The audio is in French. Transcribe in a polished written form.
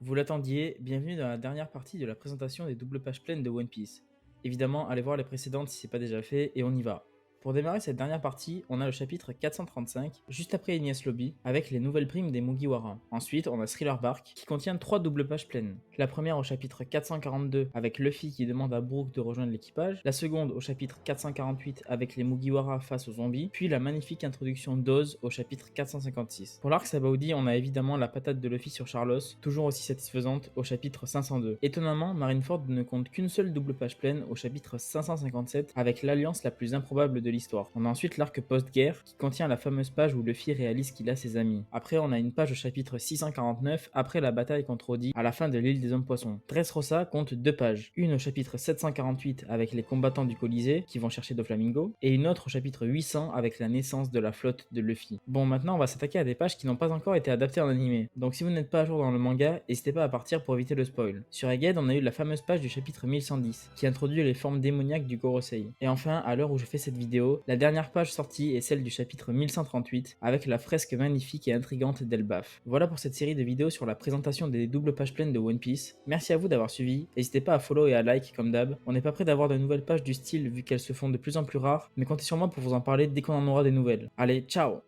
Vous l'attendiez, bienvenue dans la dernière partie de la présentation des doubles pages pleines de One Piece. Évidemment, allez voir les précédentes si c'est pas déjà fait, et on y va. Pour démarrer cette dernière partie, on a le chapitre 435, juste après Enies Lobby, avec les nouvelles primes des Mugiwara. Ensuite, on a Thriller Bark, qui contient 3 doubles pages pleines. La première au chapitre 442, avec Luffy qui demande à Brook de rejoindre l'équipage. La seconde au chapitre 448, avec les Mugiwara face aux zombies. Puis la magnifique introduction d'Oz au chapitre 456. Pour l'arc Sabaody, on a évidemment la patate de Luffy sur Charlos, toujours aussi satisfaisante, au chapitre 502. Étonnamment, Marineford ne compte qu'une seule double page pleine au chapitre 557, avec l'alliance la plus improbable de l'histoire. On a ensuite l'arc post-guerre, qui contient la fameuse page où Luffy réalise qu'il a ses amis. Après, on a une page au chapitre 649, après la bataille contre Odi, à la fin de l'île des hommes poissons. Dressrosa compte 2 pages, une au chapitre 748 avec les combattants du Colisée, qui vont chercher Doflamingo, et une autre au chapitre 800 avec la naissance de la flotte de Luffy. Bon, maintenant on va s'attaquer à des pages qui n'ont pas encore été adaptées en animé, donc si vous n'êtes pas à jour dans le manga, n'hésitez pas à partir pour éviter le spoil. Sur Egghead, on a eu la fameuse page du chapitre 1110, qui introduit les formes démoniaques du Gorosei. Et enfin, à l'heure où je fais cette vidéo, la dernière page sortie est celle du chapitre 1138, avec la fresque magnifique et intrigante d'Elbaf. Voilà pour cette série de vidéos sur la présentation des doubles pages pleines de One Piece. Merci à vous d'avoir suivi, n'hésitez pas à follow et à like comme d'hab. On n'est pas prêt d'avoir de nouvelles pages du style vu qu'elles se font de plus en plus rares, mais comptez sur moi pour vous en parler dès qu'on en aura des nouvelles. Allez, ciao!